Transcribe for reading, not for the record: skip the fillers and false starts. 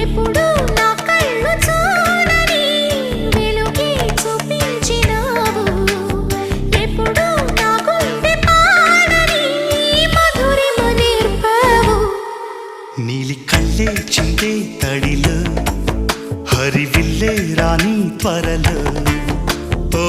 ఎప్పుడు నా కళ్ళు చూడని వెలుగే చూపించినావు ఎప్పుడు నా గుండె పాడని మధురిమ నేర్పావు నీలి కళ్ళే చిందే తడిలో హరివిల్లే రాణి త్వరలో ఓ